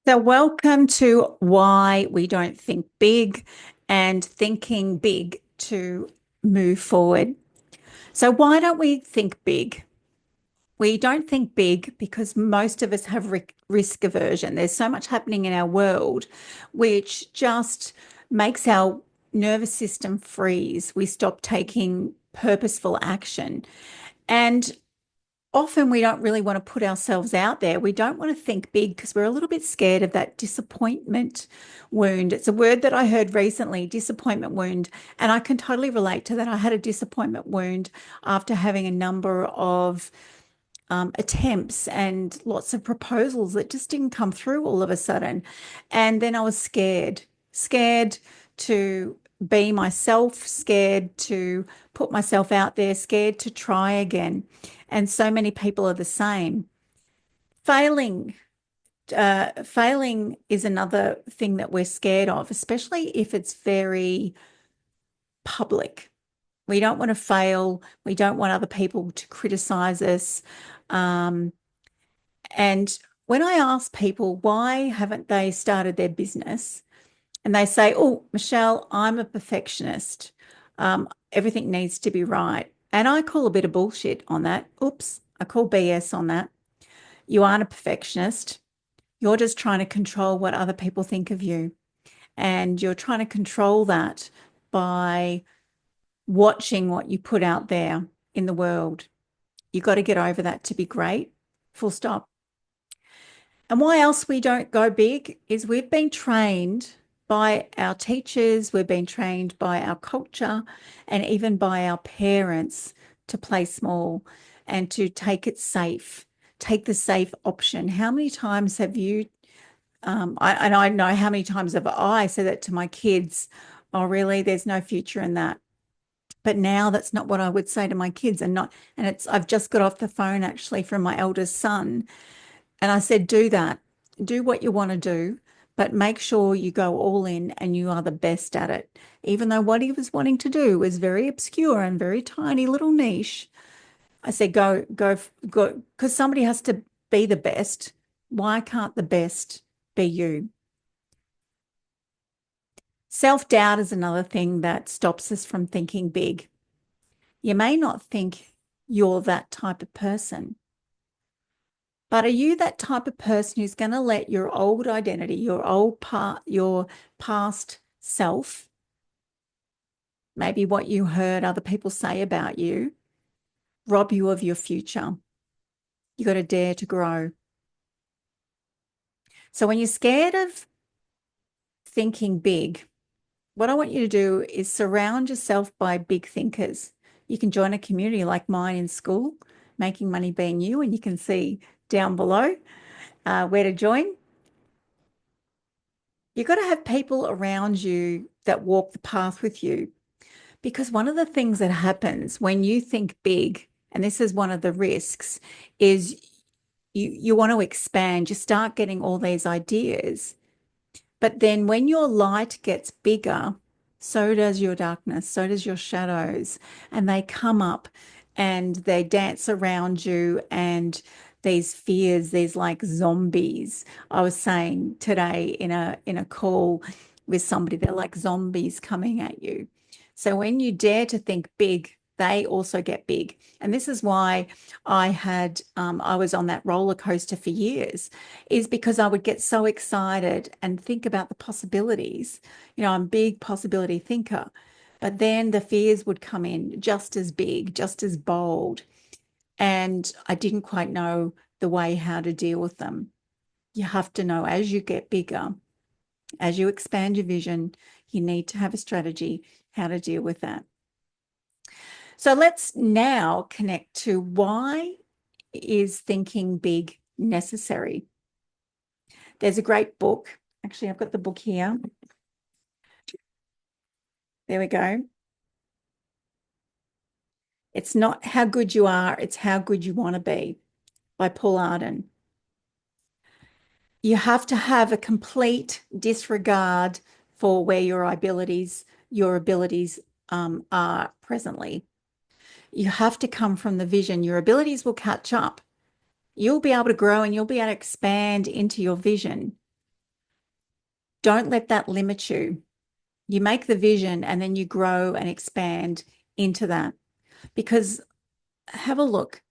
So, welcome to Why We Don't Think Big and Thinking Big to Move Forward. So, why don't we think big? We don't think big because most of us have risk aversion. There's so much happening in our world, which just makes our nervous system freeze. We stop taking purposeful action. And often we don't really want to put ourselves out there. We don't want to think big because we're a little bit scared of that disappointment wound. It's a word that I heard recently, disappointment wound. And I can totally relate to that. I had a disappointment wound after having a number of attempts and lots of proposals that just didn't come through all of a sudden. And then I was scared to be myself, scared to put myself out there, scared to try again. And so many people are the same. Failing, failing is another thing that we're scared of, especially if it's very public. We don't want to fail. We don't want other people to criticize us. Um, and when I ask people why haven't they started their business, and they say, "Oh, Michelle, I'm a perfectionist. Everything needs to be right." And I call a bit of bullshit on that. Oops, I call BS on that. You aren't a perfectionist. You're just trying to control what other people think of you. And you're trying to control that by watching what you put out there in the world. You got to get over that to be great. Full stop. And why else we don't go big is we've been trained by our teachers, we've been trained by our culture, and even by our parents to play small and to take it safe, take the safe option. How many times have you, and I know how many times have I said that to my kids, oh, really, there's no future in that. But now that's not what I would say to my kids, and I've just got off the phone actually from my eldest son and I said, do that. Do what you want to do, but make sure you go all in and you are the best at it. Even though what he was wanting to do was very obscure and very tiny little niche, I said, go, because somebody has to be the best. Why can't the best be you? Self-doubt is another thing that stops us from thinking big. You may not think you're that type of person. But are you that type of person who's going to let your old identity, your past self, maybe what you heard other people say about you, rob you of your future? You got to dare to grow. So when you're scared of thinking big, what I want you to do is surround yourself by big thinkers. You can join a community like mine in school, Making Money Being You, and you can see down below where to join. You've got to have people around you that walk the path with you. Because one of the things that happens when you think big, and this is one of the risks, is you want to expand, you start getting all these ideas. But then when your light gets bigger, so does your darkness, so does your shadows, and they come up and they dance around you and these fears, these like zombies. I was saying today in a call with somebody, they're like zombies coming at you. So when you dare to think big, they also get big. And this is why I was on that roller coaster for years, is because I would get so excited and think about the possibilities. I'm a big possibility thinker, but then the fears would come in just as big, just as bold. And I didn't quite know the way how to deal with them. You have to know as you get bigger, as you expand your vision, you need to have a strategy how to deal with that. So let's now connect to why is thinking big necessary? There's a great book. Actually, I've got the book here. There we go. It's not how good you are, it's how good you want to be by Paul Arden. You have to have a complete disregard for where your abilities are presently. You have to come from the vision. Your abilities will catch up. You'll be able to grow and you'll be able to expand into your vision. Don't let that limit you. You make the vision and then you grow and expand into that. Because have a look.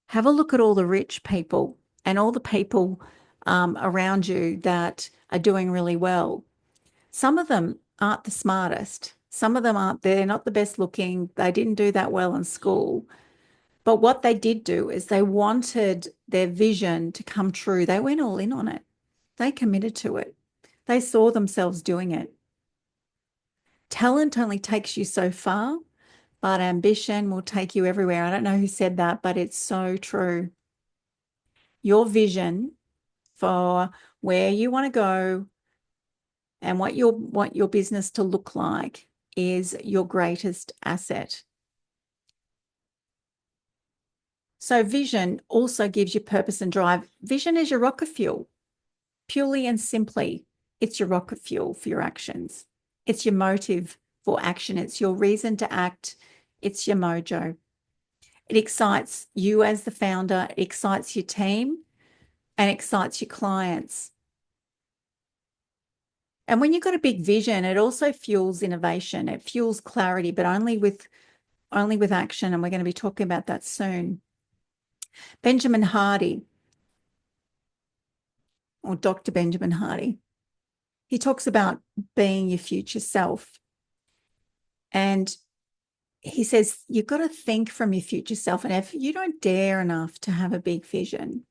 Have a look at all the rich people and all the people around you that are doing really well. Some of them aren't the smartest. Some of them aren't, they're not the best looking. They didn't do that well in school. But what they did do is they wanted their vision to come true. They went all in on it. They committed to it. They saw themselves doing it. Talent only takes you so far, but ambition will take you everywhere. I don't know who said that, but it's so true. Your vision for where you want to go and what you want your business to look like is your greatest asset. So vision also gives you purpose and drive. Vision is your rocket fuel. Purely and simply, it's your rocket fuel for your actions. It's your motive for action. It's your reason to act. It's your mojo. It excites you as the founder, it excites your team, and excites your clients. And when you've got a big vision, it also fuels innovation. It fuels clarity, but only with action. And we're going to be talking about that soon. Benjamin Hardy, or Dr. Benjamin Hardy, he talks about being your future self. And he says, you've got to think from your future self. And if you don't dare enough to have a big vision,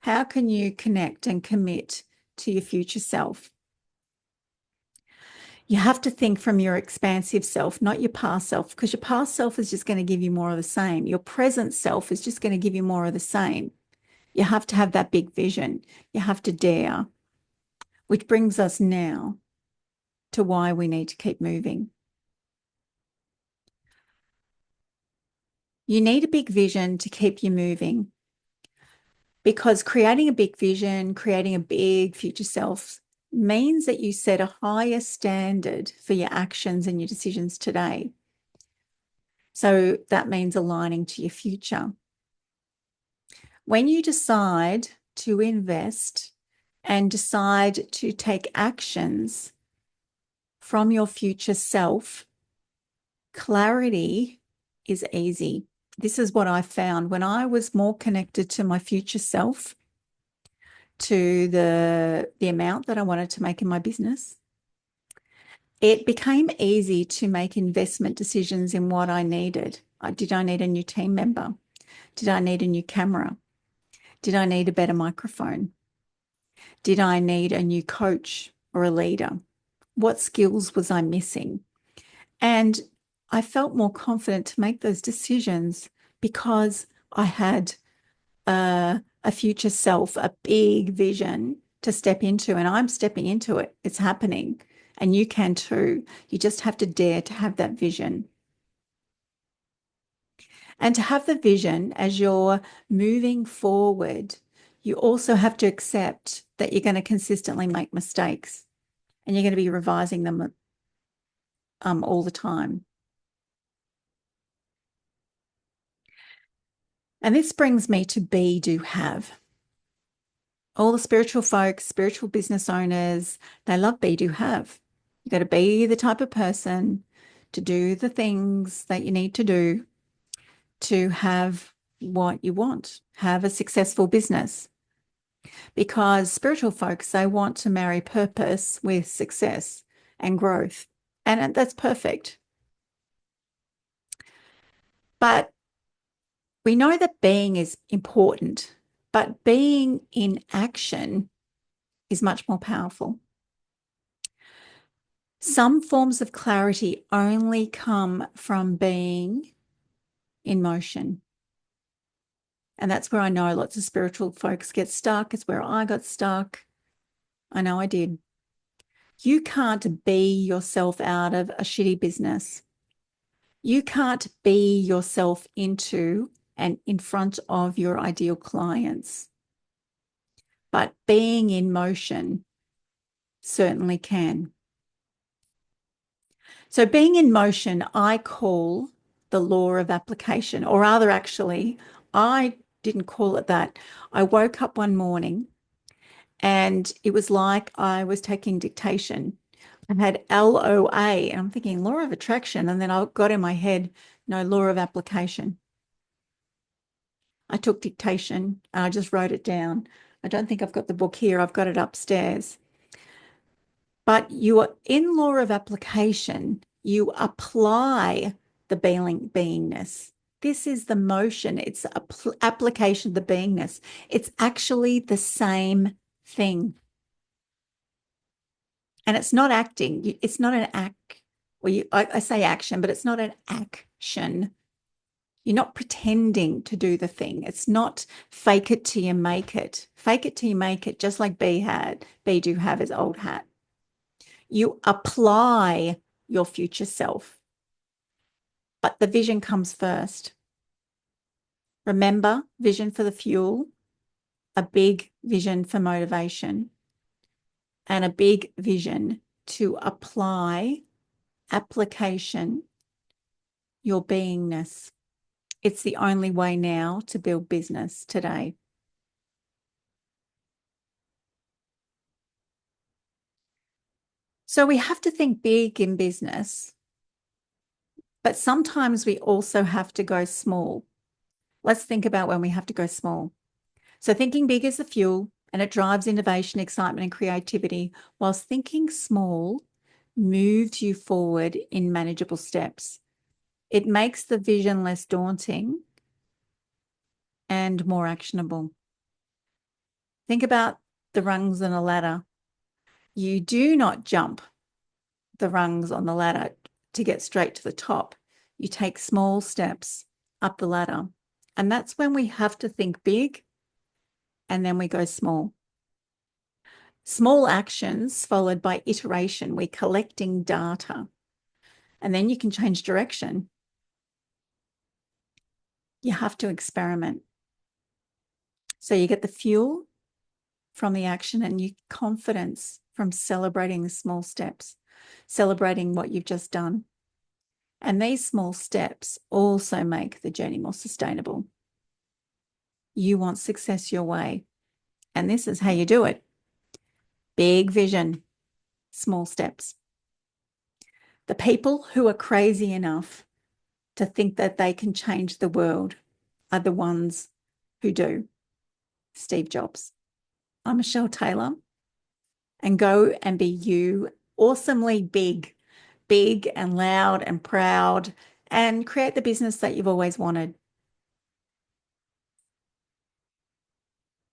how can you connect and commit to your future self? You have to think from your expansive self, not your past self, because your past self is just going to give you more of the same. Your present self is just going to give you more of the same. You have to have that big vision. You have to dare, which brings us now to why we need to keep moving. You need a big vision to keep you moving, because creating a big vision, creating a big future self means that you set a higher standard for your actions and your decisions today. So that means aligning to your future. When you decide to invest and decide to take actions from your future self, clarity is easy. This is what I found when I was more connected to my future self, to the amount that I wanted to make in my business. It became easy to make investment decisions in what I needed. Did I need a new team member? Did I need a new camera? Did I need a better microphone? Did I need a new coach or a leader? What skills was I missing? And I felt more confident to make those decisions because I had a future self, a big vision to step into, and I'm stepping into it. It's happening, and you can too. You just have to dare to have that vision. And to have the vision as you're moving forward, you also have to accept that you're going to consistently make mistakes and you're going to be revising them all the time. And this brings me to be, do, have. All the spiritual folks, spiritual business owners, they love be, do, have. You got to be the type of person to do the things that you need to do to have what you want, have a successful business. Because spiritual folks, they want to marry purpose with success and growth. And that's perfect. But we know that being is important, but being in action is much more powerful. Some forms of clarity only come from being in motion. And that's where I know lots of spiritual folks get stuck. It's where I got stuck. I know I did. You can't be yourself out of a shitty business. You can't be yourself into and in front of your ideal clients. But being in motion certainly can. So being in motion, I call the law of application, or rather, actually, I didn't call it that. I woke up one morning And it was like I was taking dictation. I had LOA, and I'm thinking law of attraction. And then I got in my head, no, law of application. I took dictation and I just wrote it down. I don't think I've got the book here. I've got it upstairs. But you are in law of application, you apply the beingness. This is the motion. It's application of the beingness. It's actually the same thing. And it's not acting. It's not an act. Well, I say action, but it's not an action. You're not pretending to do the thing. It's not fake it till you make it. Fake it till you make it, just like B do have his old hat. You apply your future self, but the vision comes first. Remember, vision for the fuel, a big vision for motivation, and a big vision to apply application, your beingness. It's the only way now to build business today. So we have to think big in business, but sometimes we also have to go small. Let's think about when we have to go small. So thinking big is the fuel and it drives innovation, excitement, and creativity, whilst thinking small moves you forward in manageable steps. It makes the vision less daunting and more actionable. Think about the rungs on a ladder. You do not jump the rungs on the ladder to get straight to the top. You take small steps up the ladder. And that's when we have to think big and then we go small. Small actions followed by iteration. We're collecting data and then you can change direction. You have to experiment. So you get the fuel from the action and you confidence from celebrating the small steps, celebrating what you've just done. And these small steps also make the journey more sustainable. You want success your way. And this is how you do it. Big vision, small steps. The people who are crazy enough to think that they can change the world are the ones who do. Steve Jobs. I'm Michelle Taylor, and go and be you, awesomely big and loud and proud, and create the business that you've always wanted.